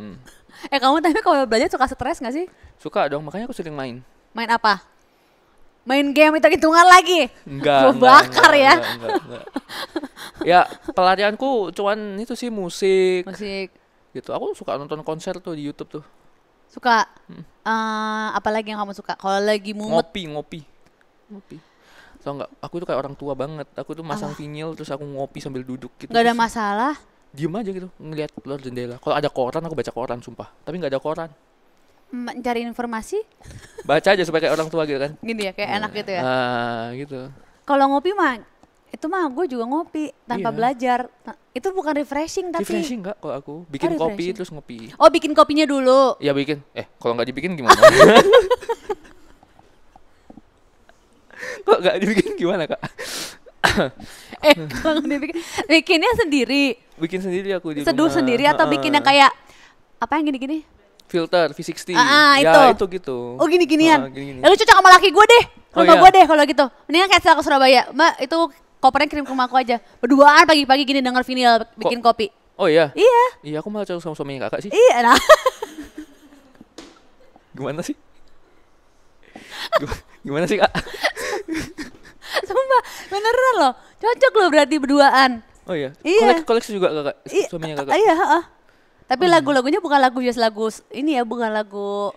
Kamu tapi kalau belajar suka stres gak sih? Suka dong, makanya aku sering main. Main apa? Main game hitung-hitungan lagi? Enggak. Gue bakar ya. Enggak. Ya, pelarianku cuman itu sih musik Musik. gitu. Aku suka nonton konser tuh di YouTube tuh. Suka. Apalagi yang kamu suka? Kalau lagi mumet. Ngopi. Tau nggak? Aku tuh kayak orang tua banget. Aku tuh masang vinyl terus aku ngopi sambil duduk gitu. Gak ada Terus masalah. diem aja gitu ngeliat keluar jendela. Kalau ada koran aku baca koran sumpah. Tapi nggak ada koran. Mencari informasi Baca aja supaya kayak orang tua gitu kan. gini ya, kayak enak gitu ya. Gitu. Kalau ngopi mah itu mah gue juga ngopi tanpa Iya. belajar. Itu bukan refreshing tapi. Refreshing nggak kalau aku bikin Oh, kopi refreshing. terus ngopi. Oh, bikin kopinya dulu. Ya bikin. Kalau nggak dibikin gimana? Kok nggak dibikin gimana, Kak? Kalau nggak dibikin, bikinnya sendiri. Bikin sendiri aku di Seduh rumah. sendiri atau bikin yang kayak apa yang gini-gini? Filter V60. itu. Ya itu gitu. Oh, gini-ginian. Gini-gini. Lalu cocok sama laki gue deh. Oh, Rumah iya. gue deh kalau gitu. Mendingan kayak ke Surabaya. Mbak, itu kopernya kirim ke rumah aku aja. Berduaan pagi-pagi gini denger vinyl bikin kopi. Oh iya. Iya. Iya, aku malah cocok sama suaminya kakak sih. Iya, nah. Gimana sih? Gimana sih, Kak? Sumpah, beneran loh. Cocok loh berarti berduaan. Oh iya. Iya. Koleksi juga kakak, suaminya kakak. Iya, heeh. Tapi lagu-lagunya bukan lagu jazz, lagu ini ya, bukan lagu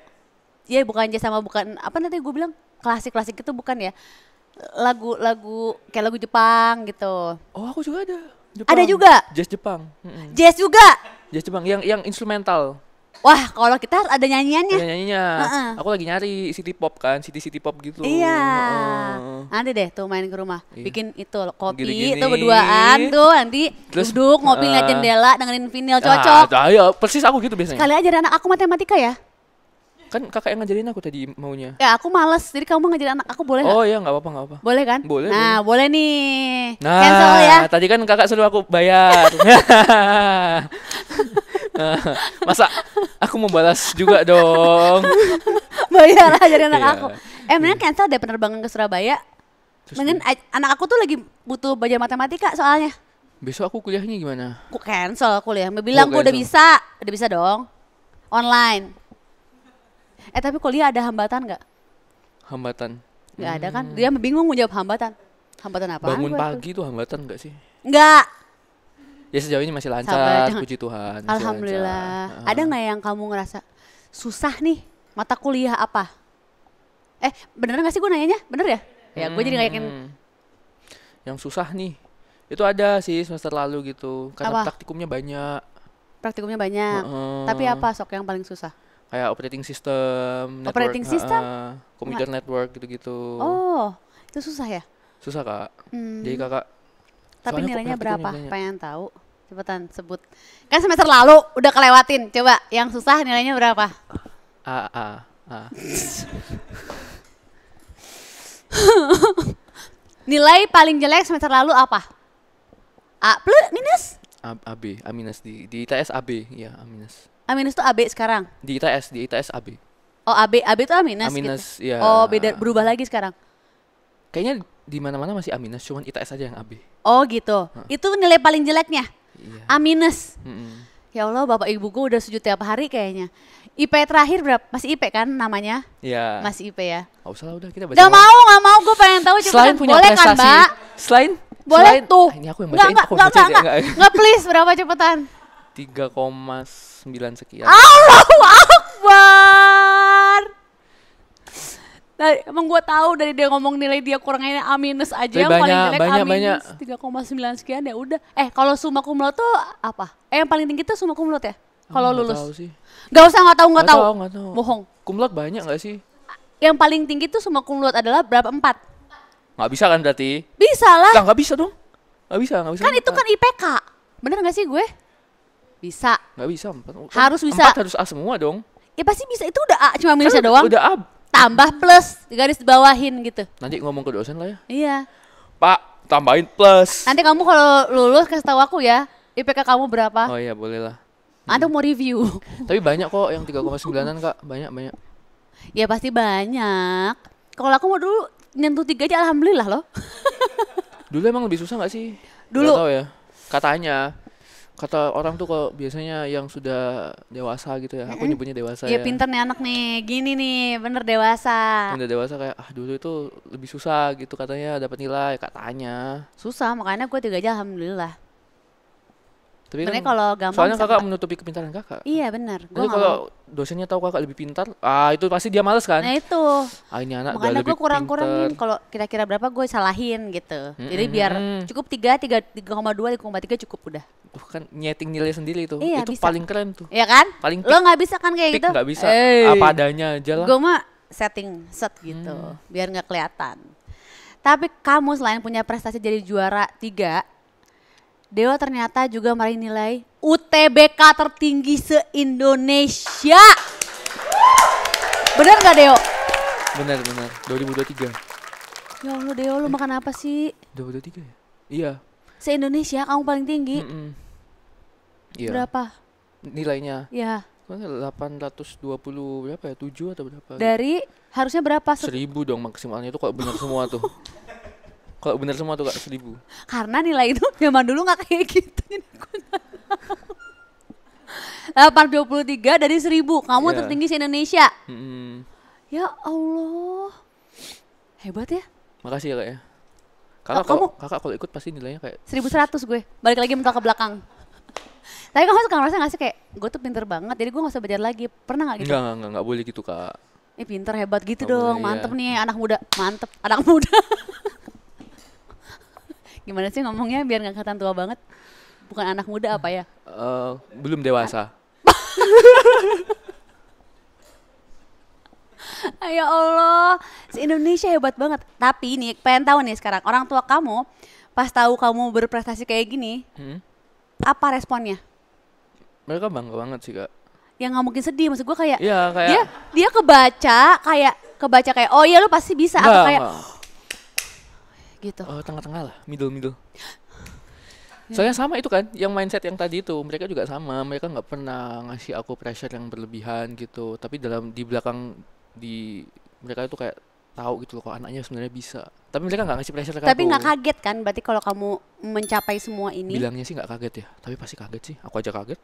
ya bukan jazz sama bukan apa nanti gue bilang klasik-klasik itu bukan ya. Lagu-lagu kayak lagu Jepang gitu. Oh, aku juga ada. Ada juga? Jazz Jepang. Mm-mm. Jazz juga. Jazz Jepang yang instrumental. Wah, kalau kita ada nyanyiannya. Ada nyanyinya. Heeh. Aku lagi nyari city pop kan, city pop gitu. Iya. Heeh. Nanti deh tuh main ke rumah. Iya. Bikin itu kopi Gini-gini. tuh berduaan tuh nanti Terus, duduk ngopi liat jendela dengerin vinyl cocok. Ayo, persis aku gitu biasanya. Sekali aja anak aku matematika ya. Kan kakak yang ngajarin aku tadi maunya. Ya aku males. Jadi kamu ngajarin anak aku boleh nggak? Oh iya, nggak apa-apa, nggak apa. Boleh kan? Boleh, Nah, boleh nih. Nah, Cancel ya. tadi kan kakak suruh aku bayar. Masa aku mau balas juga dong. Bayar ajarin anak Iya. aku. Mendingan cancel deh penerbangan ke Surabaya. Terus Mendingan anak aku tuh lagi butuh belajar matematika soalnya. besok aku kuliahnya gimana? Aku cancel kuliah. Dia bilang Oh, gue udah cancel. bisa. Udah bisa dong. Online. Tapi kuliah ada hambatan nggak? Hambatan. Nggak ada kan? Dia bingung mau jawab hambatan. Hambatan apa? Bangun pagi tuh hambatan nggak sih? Nggak. Ya sejauh ini masih Sabar, lancar, jangan- puji Tuhan. masih Alhamdulillah. lancar. Ada nggak yang kamu ngerasa susah nih mata kuliah apa? Bener nggak sih gue nanyanya? Bener ya? Ya gue jadi nggak yakin. Yang susah nih, itu ada sih semester lalu gitu, karena Apa? praktikumnya banyak. Praktikumnya banyak. Heeh. Tapi apa sok yang paling susah? Kayak operating system, network, Operating system? computer network gitu-gitu. Oh, itu susah ya? Susah, Kak. Hmm. Jadi kakak. Tapi soalnya kok nilainya praktikum berapa? nilainya? Pengen tahu. Cepetan sebut. Kan semester lalu udah kelewatin. Coba yang susah nilainya berapa? A. Nilai paling jelek semester lalu apa? A plus minus? AB, A minus di ITS AB, ya A minus. A A minus tuh AB sekarang. Di ITS AB. Oh AB tuh A minus. A minus gitu. ya. Oh beda, berubah lagi sekarang. Kayaknya di mana-mana masih A minus, cuman ITS aja yang AB. Oh gitu. Itu nilai paling jeleknya. Iya. A minus. Mm-mm. Ya Allah, bapak ibu gue udah sujud tiap hari kayaknya. IP terakhir berapa? Masih IP kan namanya? Iya. Masih IP ya. Gak usah lah, udah kita baca. Gak mau, gue pengen tahu Selain cepetan. punya Boleh prestasi, kan, Mbak? Selain Tuh. ini aku yang bacain, Enggak, please, berapa cepetan? 3,9 sekian. Allahu Akbar. Emang gue tahu dari dia ngomong nilai dia kurangnya A minus aja. Tapi yang paling jelek A banyak. minus 3,9 sekian ya udah. Kalau summa cum laude tuh apa? Yang paling tinggi tuh summa cum laude ya? Kalau lulus. Tahu sih. Gak usah nggak tahu. Nggak tahu. Bohong. Cum laude banyak nggak sih? Yang paling tinggi tuh summa cum laude adalah berapa? 4. Nggak bisa kan berarti? Bisa lah. Nggak bisa dong. Nggak bisa. Kan itu kan IPK. Bener nggak sih gue? Bisa. Nggak bisa 4. Harus bisa. 4 harus A semua dong. Ya pasti bisa. Itu udah A, cuma minusnya doang. Udah A. Tambah plus, garis bawahin gitu. Nanti ngomong ke dosen lah ya. Iya. Pak, tambahin plus. Nanti kamu kalau lulus kasih tahu aku ya, IPK kamu berapa? Oh iya, boleh lah. Nanti mau review. Tapi banyak kok yang 3,9-an Kak, banyak. Ya pasti banyak. Kalau aku mau dulu nyentuh 3 aja alhamdulillah loh. Dulu emang lebih susah nggak sih? Dulu. Nggak tahu ya. Kata orang tuh kalau biasanya yang sudah dewasa gitu ya, aku nyebutnya dewasa Iya ya. pinter nih anak nih, gini nih, bener dewasa. Udah dewasa kayak dulu itu lebih susah gitu katanya dapat nilai katanya. Susah, makanya gue 3 aja alhamdulillah. Tapi Sebenarnya kan kalau gampang soalnya bisa kakak empat. menutupi kepintaran kakak. Iya bener, gue Nanti kalau dosennya tahu kakak lebih pintar, itu pasti dia males kan? Nah itu, Ini anak udah makanya lebih gue kurang-kurangin pintar. kalau kira-kira berapa gue salahin gitu. Jadi biar cukup 3,2, 3,3 cukup udah. Tuh kan nyeting nilai sendiri tuh. Iya, Itu bisa. paling keren tuh. Iya kan? Paling Lo nggak bisa kan kayak Pick gitu? nggak bisa. Apa adanya aja lah. Gue mah setting set gitu, biar nggak kelihatan. Tapi kamu selain punya prestasi jadi juara 3, Deo ternyata juga meraih nilai UTBK tertinggi se-Indonesia. Bener nggak Deo? Benar. 2023. Ya Allah Deo, lu makan apa sih? 2023 ya? Iya. Se-Indonesia kamu paling tinggi. Iya. Berapa? Nilainya Ya, 820 berapa ya? 7 atau berapa? dari harusnya berapa? 1000 dong maksimalnya itu kalau benar semua tuh. Kalau benar semua tuh Kak 1000. Karena nilai itu zaman dulu nggak kayak gitu. 823 dari 1000, kamu Iya. tertinggi se-Indonesia. Mm-mm. Ya Allah, hebat ya. Makasih ya Kak ya. Kakak kalau ikut pasti nilainya kayak 1100 gue, balik lagi mentok ke belakang. Tapi kamu suka ngerasa gak sih kayak gue tuh pinter banget, jadi gue gak usah belajar lagi. Pernah gak gitu? enggak boleh gitu Kak. Pinter, hebat gitu Nggak dong, boleh, mantep ya. nih anak muda, mantep anak muda. Gimana sih ngomongnya biar gak kelihatan tua banget? Bukan anak muda apa ya? Belum dewasa. Ya Allah, se-Indonesia hebat banget. Tapi nih, pengen tahu nih sekarang, orang tua kamu pas tahu kamu berprestasi kayak gini, apa responnya? Mereka bangga banget sih Kak. Yang nggak mungkin sedih, maksud gue kayak, Iya kayak dia kebaca kayak, oh iya lu pasti bisa, atau kayak gitu. tengah-tengah lah, middle. Soalnya sama itu kan, yang mindset yang tadi itu mereka juga sama, mereka nggak pernah ngasih aku pressure yang berlebihan gitu. Tapi di belakang mereka itu kayak tahu gitu loh kok anaknya sebenarnya bisa. Tapi mereka nggak ngasih pressure ke Tapi aku. nggak kaget kan, berarti kalau kamu mencapai semua ini? Bilangnya sih nggak kaget ya, tapi pasti kaget sih. Aku aja kaget.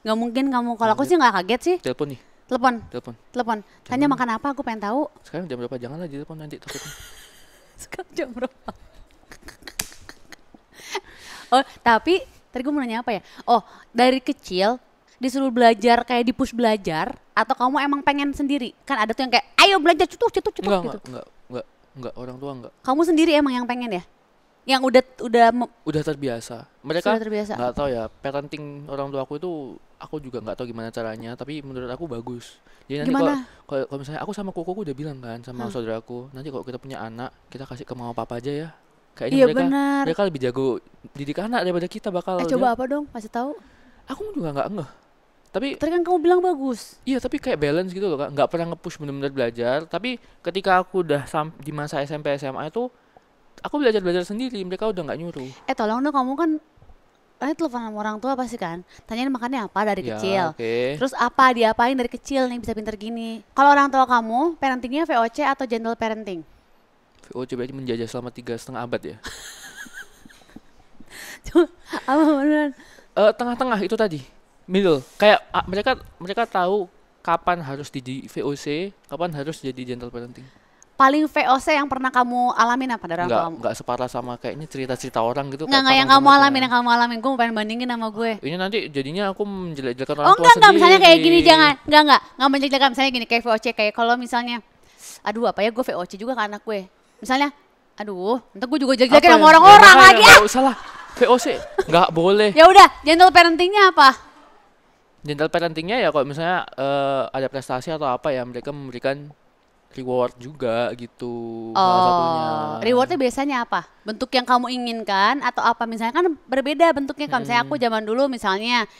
Nggak mungkin kamu, kalau aku sih nggak kaget sih. Telepon nih, Telepon. Tanya makan apa, aku pengen tahu. sekarang jam berapa? Janganlah di telepon nanti takutnya. Sekarang jam berapa? Oh, tapi tadi gue mau nanya apa ya? Oh, dari kecil disuruh belajar kayak di-push belajar, atau kamu emang pengen sendiri? Kan ada tuh yang kayak, ayo belajar cutuk gitu. Enggak, orang tua enggak. Kamu sendiri emang yang pengen ya? Yang Udah terbiasa. Mereka sudah terbiasa. nggak tahu ya, parenting orang tua aku itu aku juga nggak tahu gimana caranya, tapi menurut aku bagus. Jadi nanti Gimana? kalau misalnya aku sama kokoku udah bilang kan sama saudaraku, nanti kalau kita punya anak, kita kasih ke mama papa aja ya. Kayaknya Iya benar. mereka lebih jago didik anak daripada kita bakal. Coba apa dong? Kasih tahu. Aku juga nggak ngeh. Tapi Tadi kan kamu bilang bagus. iya, tapi kayak balance gitu loh Kak. Nggak pernah nge-push benar-benar belajar. Tapi ketika aku udah di masa SMP SMA itu, aku belajar sendiri. Mereka udah nggak nyuruh. Tolong dong, kamu kan Karena telepon sama orang tua pasti kan, tanyain makannya apa dari Ya, kecil. oke. Terus apa diapain dari kecil nih bisa pinter gini. Kalau orang tua kamu, parentingnya VOC atau gentle parenting? VOC berarti menjajah selama 3,5 abad ya. Apa beneran? Tengah-tengah itu tadi, middle. Kayak mereka tahu kapan harus di VOC, kapan harus jadi gentle parenting. Paling VOC yang pernah kamu alamin apa dari orang tua kamu? Nggak separah sama kayaknya cerita-cerita orang gitu. Nggak yang kamu alamin, yang kamu alamin. Gue pengen bandingin sama gue. Ini nanti jadinya aku menjelek-jelekan orang Oh tua enggak, sendiri. misalnya kayak gini jangan. Enggak menjelek-jelekan. Misalnya gini, kayak VOC. Kayak kalau misalnya, aduh apa ya gue VOC juga ke anak gue. Misalnya, aduh, ntar gue juga jelek-jelekin Apa sama ya? orang-orang Ya, lagi. makanya nggak usah lah. VOC nggak boleh. Ya udah, gentle parentingnya apa? Gentle parentingnya ya kalau misalnya ada prestasi atau apa ya mereka memberikan reward juga gitu salah satunya. Rewardnya biasanya apa? Bentuk yang kamu inginkan atau apa? Misalnya kan berbeda bentuknya. Kalau misalnya aku zaman dulu misalnya,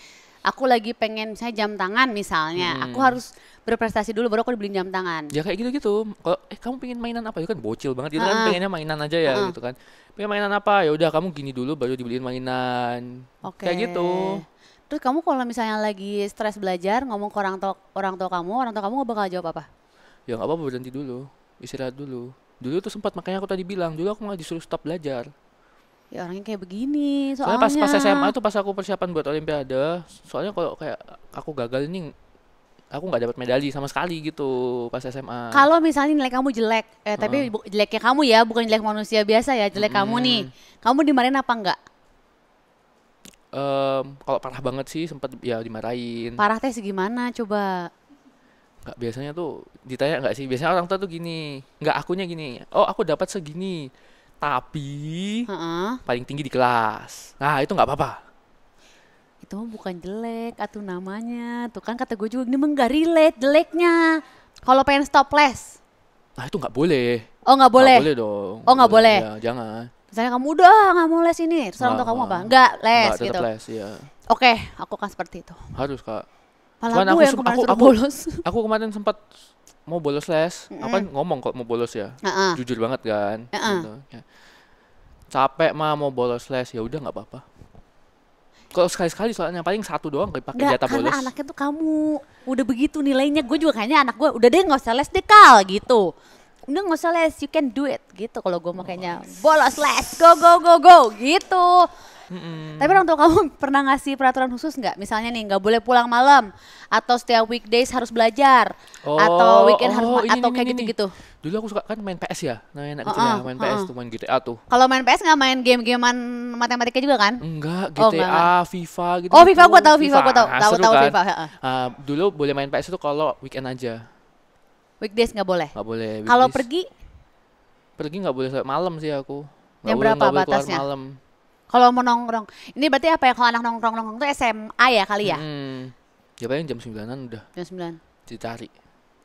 aku lagi pengen misalnya jam tangan misalnya. Aku harus berprestasi dulu baru aku dibeliin jam tangan. Ya kayak gitu-gitu. Kalau kamu pengen mainan apa? Itu kan bocil banget gitu kan pengennya mainan aja ya gitu kan. Pengen mainan apa? Ya udah kamu gini dulu baru dibeliin mainan. Oke. Kayak gitu. Terus kamu kalau misalnya lagi stres belajar ngomong ke orang tua kamu nggak bakal jawab apa? Ya nggak apa-apa berhenti dulu. Istirahat dulu. Dulu tuh sempat makanya aku tadi bilang, dulu aku malah disuruh stop belajar. Ya orangnya kayak begini Soalnya soalnya. pas SMA tuh pas aku persiapan buat olimpiade, soalnya kalau kayak aku gagal ini aku nggak dapat medali sama sekali gitu pas SMA. Kalau misalnya nilai kamu jelek, tapi jeleknya kamu ya, bukan jelek manusia biasa ya, jelek kamu nih. Kamu dimarahin apa enggak? Kalau parah banget sih sempat ya dimarahin. Parah teh segimana coba? Nggak, biasanya tuh ditanya nggak sih? Biasanya orang tua tuh gini, nggak akunya gini. Oh aku dapat segini, tapi Heeh. paling tinggi di kelas. Nah itu nggak apa-apa. Itu mah bukan jelek atau namanya. Tuh kan kata gue juga ini mah nggak relate jeleknya. Kalau pengen stop les. Nah itu nggak boleh. Oh nggak boleh. Nggak boleh dong. Oh, nggak boleh. Ya, jangan. Misalnya kamu udah nggak mau les ini, terus orang tua kamu apa? Nggak les Nggak, tetap gitu. les ya. Oke, aku kan seperti itu. Harus kak. Malah Cuman gue yang kemarin suruh bolos. Aku kemarin sempat mau bolos les. Aku kan ngomong kok mau bolos ya. Jujur banget kan. Gitu. Ya. Capek mah mau bolos les ya udah nggak apa-apa. Kalau sekali-sekali soalnya paling satu doang pakai Nggak, jatah bolos. karena anaknya tuh kamu udah begitu nilainya. Gue juga kayaknya anak gue udah deh nggak usah les deh Kal gitu. Udah nggak usah les, you can do it gitu. Kalau gue mau kayaknya bolos les, go gitu. Tapi orang tua kamu pernah ngasih peraturan khusus nggak? Misalnya nih nggak boleh pulang malam, atau setiap weekdays harus belajar, atau weekend harus atau kayak gitu-gitu. Dulu aku suka kan main PS ya, namanya anak kecil ya, main PS tuh, main GTA tuh. Kalau main PS nggak main game-gamean matematika juga kan? Enggak, Oh, GTA, enggak. FIFA gitu. Oh FIFA gue tahu, seru tahu kan? FIFA. Heeh. Dulu boleh main PS itu kalau weekend aja, Weekdays nggak boleh. nggak boleh. Kalau Weekdays pergi nggak boleh sampai malam sih aku. Nggak Jam boleh, berapa nggak boleh keluar batasnya? malam. Kalau mau nongkrong, ini berarti apa ya? Kalau anak nongkrong tuh SMA ya kali ya? Ya paling jam 9-an udah Jam 9. dicari.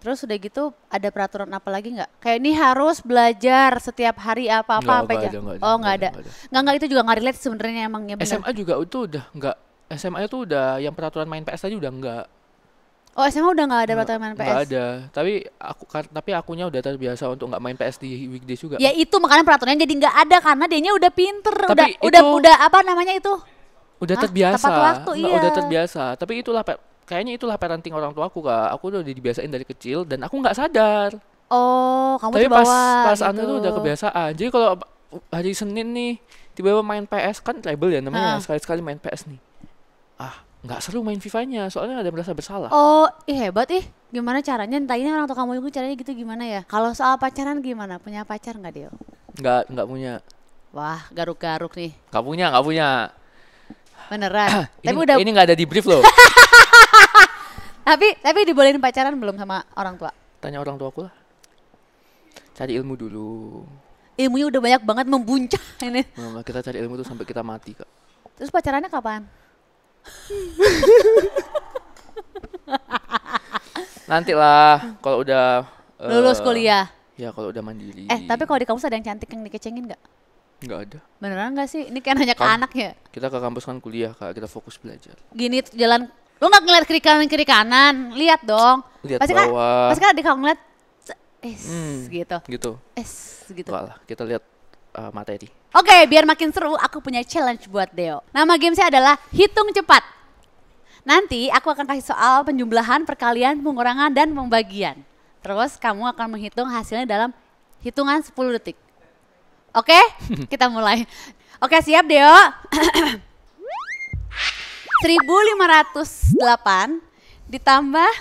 Terus udah gitu ada peraturan apa lagi nggak? Kayak ini harus belajar setiap hari apa Nggak aja? ada, nggak ada, Oh nggak nggak ada. ada. Nggak itu juga nggak relate sebenarnya emangnya benar. SMA juga itu udah nggak. SMA itu udah yang peraturan main PS tadi udah nggak. Oh SMA udah nggak ada peraturan main PS? Nggak ada. Tapi akunya udah terbiasa untuk nggak main PS di weekdays juga. Ya itu makanya peraturannya jadi nggak ada karena dianya udah pinter, Tapi udah apa namanya itu? Udah terbiasa. Tepat waktu, Nggak, iya. Udah terbiasa. Tapi kayaknya itulah parenting orang tua aku kak. Aku udah dibiasain dari kecil dan aku nggak sadar. Oh kamu Tapi terbawa pas gitu. anu itu udah kebiasaan. Jadi kalau hari Senin nih tiba-tiba main PS kan label ya namanya. Sekali-sekali main PS nih. Nggak seru main FIFA-nya, soalnya ada merasa bersalah. Oh, hebat ih. Gimana caranya? Entah ini orang tua kamu juga caranya gitu gimana ya? Kalau soal pacaran gimana? Punya pacar nggak Deo? Nggak punya. Wah, garuk-garuk nih. Nggak punya. Beneran. Ini nggak ada di brief loh. Tapi dibolehin pacaran belum sama orang tua? Tanya orang tua aku lah. Cari ilmu dulu. Ilmunya udah banyak banget membuncah ini. Nah, kita cari ilmu tuh sampai kita mati kak. Terus pacarannya kapan? Nanti lah kalau udah Lulus kuliah. Ya kalau udah mandiri. Tapi kalau di kampus ada yang cantik yang dikecengin nggak? Nggak ada. Beneran nggak sih? Ini kan hanya ke anak ya? Kita ke kampus kan kuliah kak, kita fokus belajar. Gini jalan, lu nggak ngeliat kiri kanan, lihat dong. Lihat pasti bawah. Kan adik kamu ngeliat, gitu. Gitu. Gitu. Enggak lah, kita lihat materi. Oke, biar makin seru, aku punya challenge buat Deo. Nama gamesnya adalah Hitung Cepat. Nanti aku akan kasih soal penjumlahan, perkalian, pengurangan, dan pembagian. Terus kamu akan menghitung hasilnya dalam hitungan 10 detik. Oke, kita mulai. Oke, siap Deo. 1508 ditambah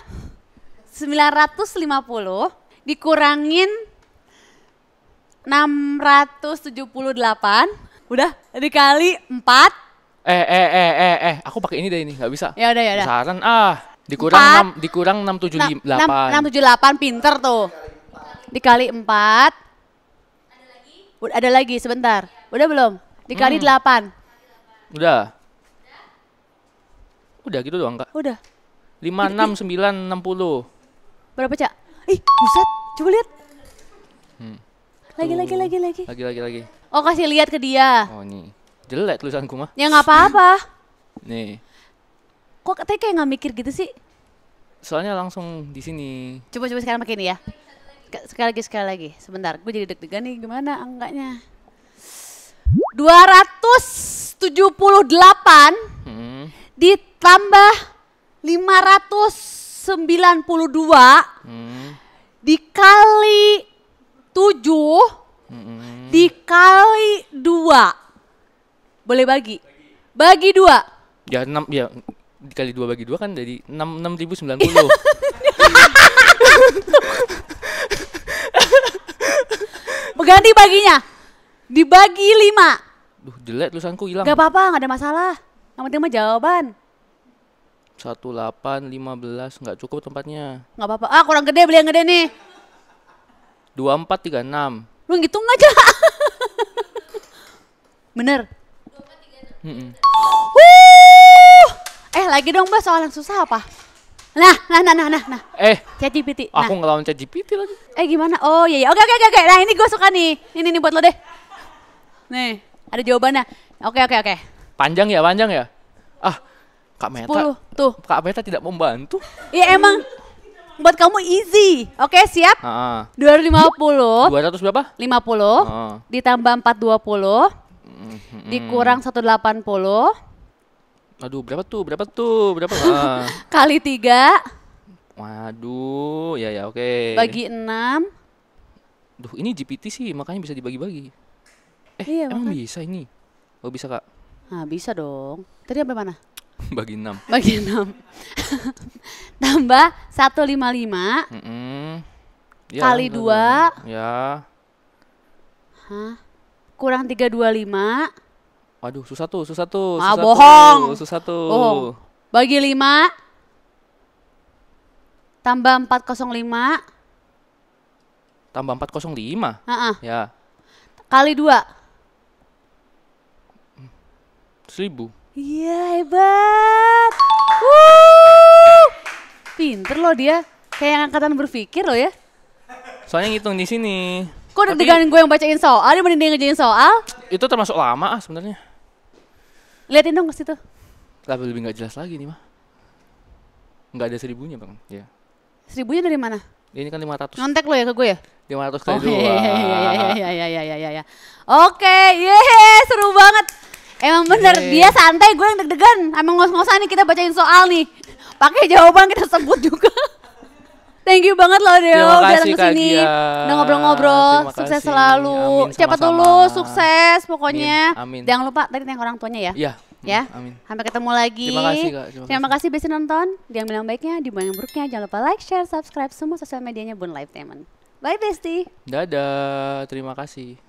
950 dikurangin 678 udah dikali 4. Aku pakai ini deh, ini nggak bisa. Ya udah. Besaran dikurang 678. 678 pinter tuh. Dikali 4. Ada lagi sebentar. Udah belum? Dikali 8. Udah gitu doang Kak. Udah. 5, 6, 9, 60. Berapa, Cak? Ih, buset. Coba lihat. Lagi. Lagi. Oh, kasih lihat ke dia. Oh, ini. Jelek tulisanku mah. Ya nggak apa-apa. Nih. Kok katanya kayak nggak mikir gitu sih? Soalnya langsung di sini. Coba sekarang pakai ini ya. Sekali lagi. Sebentar, gue jadi deg-degan nih. Gimana angkanya? 278 ditambah 592 dikali 7 dikali 2. Boleh bagi? Bagi 2. Ya 6 ya dikali 2 bagi 2 kan jadi 6090. Ganti baginya. Dibagi 5. Duh, jelek tulisanku hilang. Gak apa-apa, gak ada masalah. Yang penting mah jawaban. 18, 15 nggak cukup tempatnya. Gak apa-apa. Ah, kurang gede, beli yang gede nih. 24, 36. Lu ngitung aja. Bener. Lagi dong Mbak, soal yang susah apa? Nah. ChatGPT. Aku ngelawan ChatGPT lagi. Gimana? Oh iya. Oke. Nah ini gue suka nih. Ini buat lo deh. Nih, ada jawabannya. Oke. Panjang ya? Kak Meta. 10, tuh. Kak Meta tidak membantu. Iya emang. Buat kamu easy. Oke, siap? 250. 200 berapa? 50. Ditambah 420. Dikurang 180. Aduh, berapa tuh? Kali 3. Waduh, ya oke. Bagi 6. Duh, ini GPT sih, makanya bisa dibagi-bagi. Iya, emang bisa ini? Oh, bisa Kak. Nah, bisa dong. Tadi sampai mana? Bagi 6. Bagi 6. Tambah 155. Ya, kali 2. Ya. Kurang 325. Waduh, susah tuh. Bohong. Susah tuh. Bohong. Bagi 5. Tambah 405. Tambah 405. Ya. Kali 2. 1000. Iya, hebat. Pinter loh dia. Kayak angkatan berpikir loh ya. Soalnya ngitung di sini. Kok deg-degan gue yang bacain soal, dia mending dia ngerjain soal. Itu termasuk lama sebenarnya. Liatin dong ke situ. Lebih nggak jelas lagi nih mah. Nggak ada 1000-nya Bang. Ya. 1000-nya dari mana? Ini kan 500. Nyontek lo ya ke gue ya? 500 kali 2. Iya. Oke, seru banget. Emang bener, dia santai, gue yang deg-degan. Emang ngos-ngosan nih kita bacain soal nih. Pakai jawaban kita sebut juga. Thank you banget loh Deo, udah datang kesini, udah ngobrol-ngobrol, sukses selalu. Cepat lulus, sukses pokoknya. Amin. Jangan lupa tadi tanya orang tuanya ya. Iya. Amin. Sampai ketemu lagi. Terima kasih Kak. Terima kasih Besti nonton. Dia yang bilang baiknya, dia yang buruknya. Jangan lupa like, share, subscribe semua sosial medianya Bun Lifetainment. Bye Besti. Dadah, terima kasih.